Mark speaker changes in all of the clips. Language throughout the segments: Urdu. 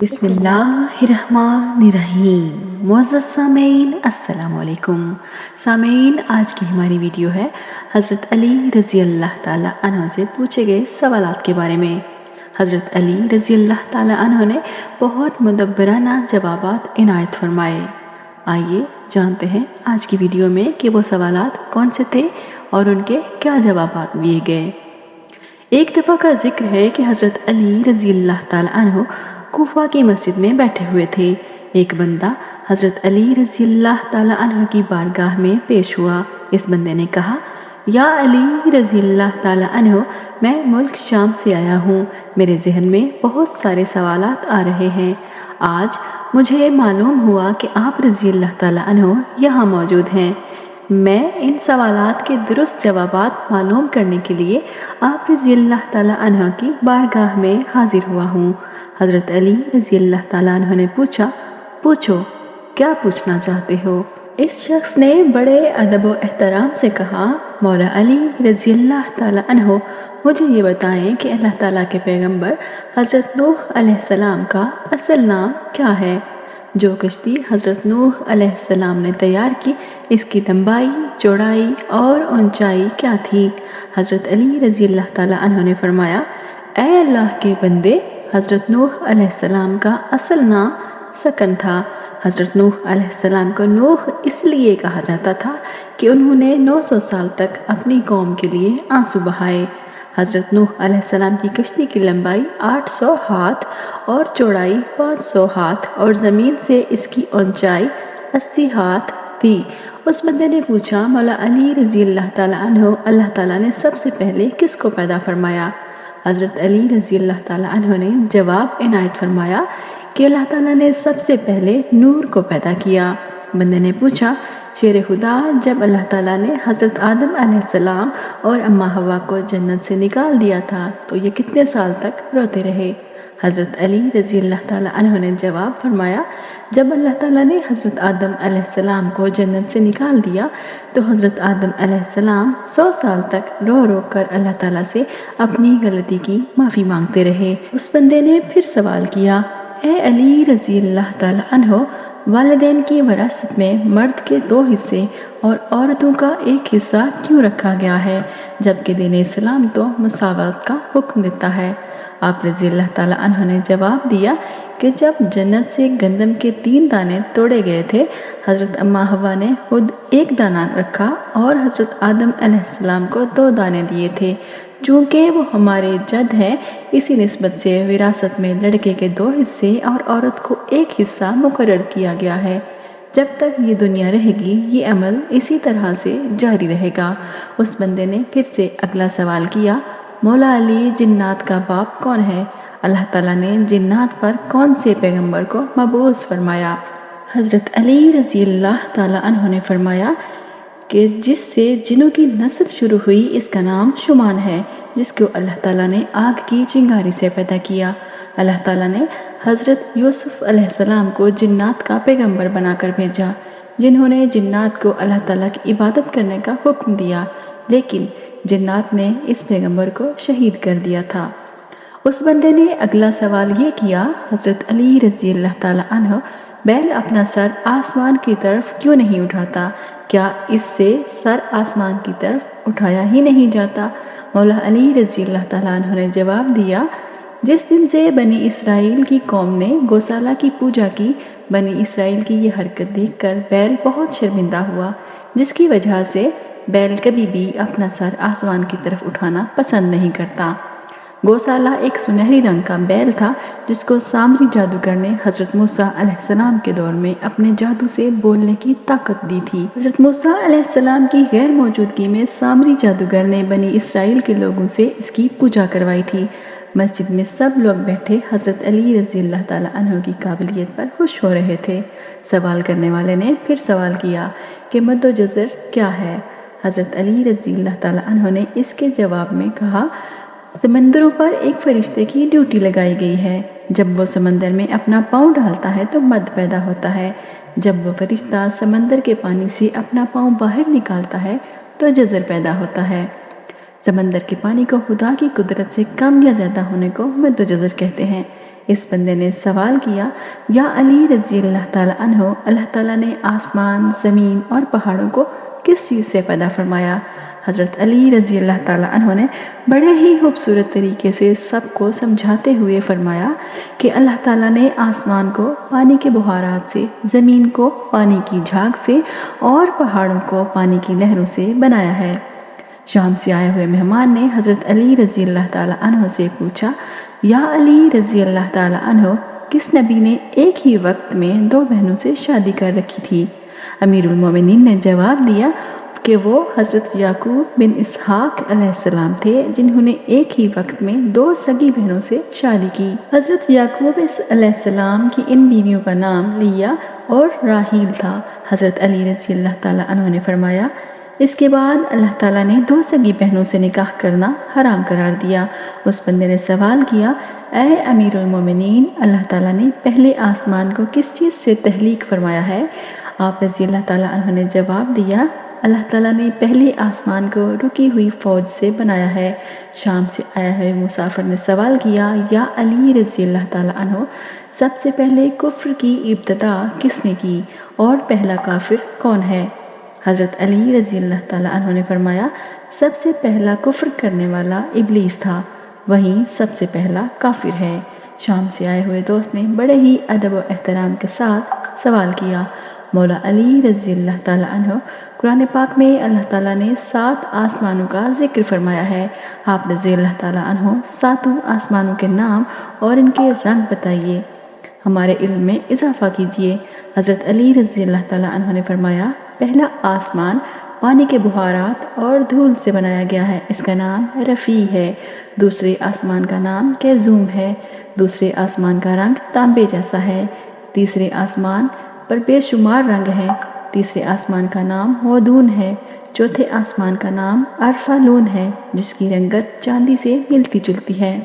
Speaker 1: بسم اللہ الرحمن الرحیم۔ معزز سامعین السلام علیکم۔ سامعین، آج کی ہماری ویڈیو ہے حضرت علی رضی اللہ تعالیٰ عنہ سے پوچھے گئے سوالات کے بارے میں۔ حضرت علی رضی اللہ تعالیٰ عنہ نے بہت مدبرانہ جوابات عنایت فرمائے۔ آئیے جانتے ہیں آج کی ویڈیو میں کہ وہ سوالات کون سے تھے اور ان کے کیا جوابات دیے گئے۔ ایک دفعہ کا ذکر ہے کہ حضرت علی رضی اللہ تعالیٰ عنہ کوفہ کی مسجد میں بیٹھے ہوئے تھے۔ ایک بندہ حضرت علی رضی اللہ تعالیٰ عنہ کی بارگاہ میں پیش ہوا۔ اس بندے نے کہا، یا علی رضی اللہ تعالیٰ عنہ، میں ملک شام سے آیا ہوں۔ میرے ذہن میں بہت سارے سوالات آ رہے ہیں۔ آج مجھے معلوم ہوا کہ آپ رضی اللہ تعالیٰ عنہ یہاں موجود ہیں۔ میں ان سوالات کے درست جوابات معلوم کرنے کے لیے آپ رضی اللہ تعالیٰ عنہ کی بارگاہ میں حاضر ہوا ہوں۔ حضرت علی رضی اللہ تعالیٰ عنہ نے پوچھا، پوچھو کیا پوچھنا چاہتے ہو؟ اس شخص نے بڑے ادب و احترام سے کہا، مولا علی رضی اللہ تعالیٰ عنہ، مجھے یہ بتائیں کہ اللہ تعالیٰ کے پیغمبر حضرت نوح علیہ السلام کا اصل نام کیا ہے؟ جو کشتی حضرت نوح علیہ السلام نے تیار کی، اس کی لمبائی، چوڑائی اور اونچائی کیا تھی؟ حضرت علی رضی اللہ تعالیٰ عنہ نے فرمایا، اے اللہ کے بندے، حضرت نوح علیہ السلام کا اصل نام سکن تھا۔ حضرت نوح علیہ السلام کو نوح اس لیے کہا جاتا تھا کہ انہوں نے 900 سال تک اپنی قوم کے لیے آنسو بہائے۔ حضرت نوح علیہ السلام کی کشتی کی لمبائی 800 ہاتھ اور چوڑائی 500 ہاتھ اور زمین سے اس کی اونچائی 80 ہاتھ تھی۔ اس بندے نے پوچھا، مولا علی رضی اللہ تعالیٰ عنہ، اللہ تعالیٰ نے سب سے پہلے کس کو پیدا فرمایا؟ حضرت علی رضی اللہ تعالیٰ عنہ نے جواب عنایت فرمایا کہ اللہ تعالیٰ نے سب سے پہلے نور کو پیدا کیا۔ بندے نے پوچھا، شیر خدا، جب اللہ تعالیٰ نے حضرت آدم علیہ السلام اور اماں حوا کو جنت سے نکال دیا تھا تو یہ کتنے سال تک روتے رہے؟ حضرت علی رضی اللہ تعالیٰ عنہ نے جواب فرمایا، جب اللہ تعالیٰ نے حضرت آدم علیہ السلام کو جنت سے نکال دیا تو حضرت آدم علیہ السلام 100 سال تک رو رو کر اللہ تعالیٰ سے اپنی غلطی کی معافی مانگتے رہے۔ اس بندے نے پھر سوال کیا، اے علی رضی اللہ تعالیٰ عنہ، والدین کی وراثت میں مرد کے 2 حصے اور عورتوں کا 1 حصہ کیوں رکھا گیا ہے، جبکہ دین اسلام تو مساوات کا حکم دیتا ہے؟ آپ رضی اللہ تعالیٰ عنہ نے جواب دیا کہ جب جنت سے گندم کے 3 دانے توڑے گئے تھے، حضرت اماں حوا نے خود 1 دانہ رکھا اور حضرت آدم علیہ السلام کو 2 دانے دیے تھے۔ چونکہ وہ ہمارے جد ہیں، اسی نسبت سے وراثت میں لڑکے کے 2 حصے اور عورت کو 1 حصہ مقرر کیا گیا ہے۔ جب تک یہ دنیا رہے گی یہ عمل اسی طرح سے جاری رہے گا۔ اس بندے نے پھر سے اگلا سوال کیا، مولا علی، جنات کا باپ کون ہے؟ اللہ تعالیٰ نے جنات پر کون سے پیغمبر کو مبعوث فرمایا؟ حضرت علی رضی اللہ تعالیٰ عنہ نے فرمایا کہ جس سے جنوں کی نسل شروع ہوئی اس کا نام شمان ہے، جس کو اللہ تعالیٰ نے آگ کی چنگاری سے پیدا کیا۔ اللہ تعالیٰ نے حضرت یوسف علیہ السلام کو جنات کا پیغمبر بنا کر بھیجا، جنہوں نے جنات کو اللہ تعالیٰ کی عبادت کرنے کا حکم دیا، لیکن جنات نے اس پیغمبر کو شہید کر دیا تھا۔ اس بندے نے اگلا سوال یہ کیا، حضرت علی رضی اللہ تعالیٰ عنہ، بیل اپنا سر آسمان کی طرف کیوں نہیں اٹھاتا؟ کیا اس سے سر آسمان کی طرف اٹھایا ہی نہیں جاتا؟ مولا علی رضی اللہ تعالیٰ عنہ نے جواب دیا، جس دن سے بنی اسرائیل کی قوم نے گوسالہ کی پوجا کی، بنی اسرائیل کی یہ حرکت دیکھ کر بیل بہت شرمندہ ہوا، جس کی وجہ سے بیل کبھی بھی اپنا سر آسمان کی طرف اٹھانا پسند نہیں کرتا۔ گوسالہ ایک سنہری رنگ کا بیل تھا جس کو سامری جادوگر نے حضرت موسیٰ علیہ السلام کے دور میں اپنے جادو سے بولنے کی طاقت دی تھی۔ حضرت موسیٰ علیہ السلام کی غیر موجودگی میں سامری جادوگر نے بنی اسرائیل کے لوگوں سے اس کی پوجا کروائی تھی۔ مسجد میں سب لوگ بیٹھے حضرت علی رضی اللہ تعالیٰ عنہ کی قابلیت پر خوش ہو رہے تھے۔ سوال کرنے والے نے پھر سوال کیا کہ مد و جزر کیا ہے؟ حضرت علی رضی اللہ تعالیٰ عنہ نے اس کے جواب میں کہا، سمندروں پر ایک فرشتے کی ڈیوٹی لگائی گئی ہے۔ جب وہ سمندر میں اپنا پاؤں ڈالتا ہے تو مد پیدا ہوتا ہے۔ جب وہ فرشتہ سمندر کے پانی سے اپنا پاؤں باہر نکالتا ہے تو جزر پیدا ہوتا ہے۔ سمندر کے پانی کو خدا کی قدرت سے کم یا زیادہ ہونے کو مد و جزر کہتے ہیں۔ اس بندے نے سوال کیا، یا علی رضی اللہ تعالیٰ عنہ، اللہ تعالیٰ نے آسمان، زمین اور پہاڑوں کو کس چیز سے پیدا فرمایا؟ حضرت علی رضی اللہ تعالیٰ عنہ نے بڑے ہی خوبصورت طریقے سے سب کو سمجھاتے ہوئے فرمایا کہ اللہ تعالیٰ نے آسمان کو پانی کے بہارات سے، زمین کو پانی کی جھاگ سے اور پہاڑوں کو پانی کی نہروں سے بنایا ہے۔ شام سے آئے ہوئے مہمان نے حضرت علی رضی اللہ تعالیٰ عنہ سے پوچھا، یا علی رضی اللہ تعالیٰ عنہ، کس نبی نے ایک ہی وقت میں 2 بہنوں سے شادی کر رکھی تھی؟ امیر المومنین نے جواب دیا کہ وہ حضرت یعقوب بن اسحاق علیہ السلام تھے، جنہوں نے ایک ہی وقت میں 2 سگی بہنوں سے شادی کی۔ حضرت یعقوب علیہ السلام کی ان بیویوں کا نام لیا اور راحیل تھا۔ حضرت علی رضی اللہ تعالیٰ عنہ نے فرمایا، اس کے بعد اللہ تعالیٰ نے 2 سگی بہنوں سے نکاح کرنا حرام قرار دیا۔ اس بندے نے سوال کیا، اے امیر المومنین، اللہ تعالیٰ نے پہلے آسمان کو کس چیز سے تخلیق فرمایا ہے؟ آپ رضی اللہ تعالیٰ عنہ نے جواب دیا، اللہ تعالیٰ نے پہلے آسمان کو رکی ہوئی فوج سے بنایا ہے۔ شام سے آیا ہوئے مسافر نے سوال کیا، یا علی رضی اللہ تعالیٰ عنہ، سب سے پہلے کفر کی ابتدا کس نے کی اور پہلا کافر کون ہے؟ حضرت علی رضی اللہ تعالیٰ عنہ نے فرمایا، سب سے پہلا کفر کرنے والا ابلیس تھا، وہیں سب سے پہلا کافر ہے۔ شام سے آئے ہوئے دوست نے بڑے ہی ادب و احترام کے ساتھ سوال کیا، مولا علی رضی اللہ تعالیٰ عنہ، قرآن پاک میں اللہ تعالیٰ نے 7 آسمانوں کا ذکر فرمایا ہے، آپ رضی اللہ تعالیٰ عنہ 7 آسمانوں کے نام اور ان کے رنگ بتائیے، ہمارے علم میں اضافہ کیجیے۔ حضرت علی رضی اللہ تعالیٰ عنہ نے فرمایا، پہلا آسمان پانی کے بہارات اور دھول سے بنایا گیا ہے، اس کا نام رفیع ہے۔ دوسرے آسمان کا نام کیزوم ہے۔ دوسرے آسمان کا رنگ تانبے جیسا ہے۔ تیسرے آسمان پر بے شمار رنگ ہیں۔ تیسرے آسمان کا نام ہودون ہے۔ چوتھے آسمان کا نام ارفالون ہے، جس کی رنگت چاندی سے ملتی جلتی ہے۔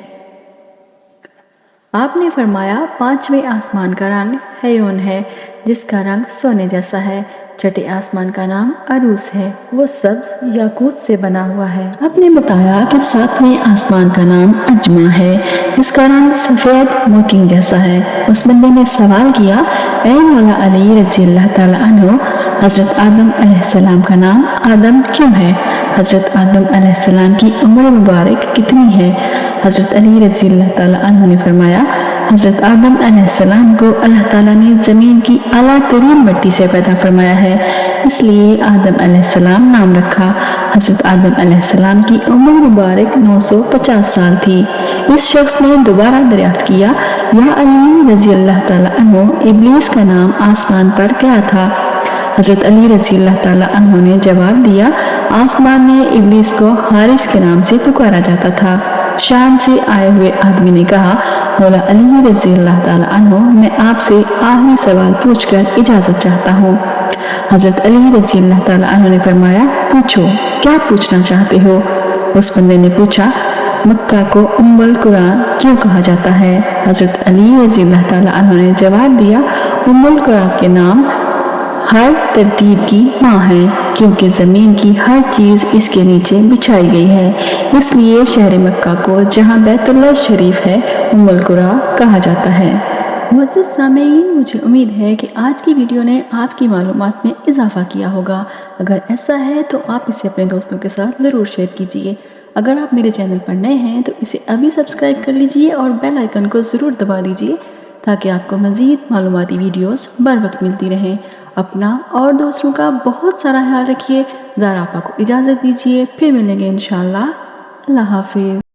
Speaker 1: آپ نے فرمایا، 5ویں آسمان کا رنگ ہیون ہے، جس کا رنگ سونے جیسا ہے۔ چھٹے آسمان کا نام عروس ہے، وہ سبز یاقوت سے بنا ہوا ہے۔ آپ نے بتایا کہ 7ویں آسمان کا نام اجمع ہے، جس کا رنگ سفید موتیوں جیسا ہے۔ اس بندے نے سوال کیا، اے مولا علی رضی اللہ تعالیٰ عنہ، حضرت آدم علیہ السلام کا نام آدم کیوں ہے؟ حضرت آدم علیہ السلام کی عمر مبارک کتنی ہے؟ حضرت علی رضی اللہ تعالیٰ عنہ نے فرمایا، حضرت آدم علیہ السلام کو اللہ تعالیٰ نے زمین کی اعلیٰ ترین مٹی سے پیدا فرمایا ہے، اس لیے آدم علیہ السلام نام رکھا۔ حضرت آدم علیہ السلام کی عمر مبارک 950 سال تھی۔ اس شخص نے دوبارہ دریافت کیا، یا علی رضی اللہ تعالیٰ عنہ، ابلیس کا نام آسمان پر کیا تھا؟ حضرت علی رضی اللہ تعالیٰ عنہ نے جواب دیا، آسمان میں ابلیس کو حارث کے نام سے پکارا جاتا تھا۔ شام سے آئے ہوئے آدمی نے کہا، مولا علی رضی اللہ تعالیٰ عنہ، میں آپ سے آخری سوال پوچھ کر اجازت چاہتا ہوں۔ حضرت علی رضی اللہ تعالیٰ عنہ نے فرمایا، پوچھو، کیا پوچھنا چاہتے ہو؟ اس بندے نے پوچھا، مکہ کو ام القرا کیوں کہا جاتا ہے؟ حضرت علی رضی اللہ تعالیٰ عنہ نے جواب دیا، ام القرا کے نام ہر ترتیب کی ماں ہے، کیونکہ زمین کی ہر چیز اس کے نیچے بچھائی گئی ہے، اس لیے شہر مکہ کو، جہاں بیت اللہ شریف ہے، ام القرا کہا جاتا ہے۔ معزز سامعین، مجھے امید ہے کہ آج کی ویڈیو نے آپ کی معلومات میں اضافہ کیا ہوگا۔ اگر ایسا ہے تو آپ اسے اپنے دوستوں کے ساتھ ضرور شیئر کیجیے۔ اگر آپ میرے چینل پر نئے ہیں تو اسے ابھی سبسکرائب کر لیجیے اور بیل آئیکن کو ضرور دبا دیجیے تاکہ آپ کو مزید معلوماتی ویڈیوز بر وقت ملتی رہیں۔ اپنا اور دوسروں کا بہت سارا خیال رکھیے۔ زارا آپا کو اجازت دیجیے، پھر ملیں گے انشاءاللہ۔ اللہ حافظ۔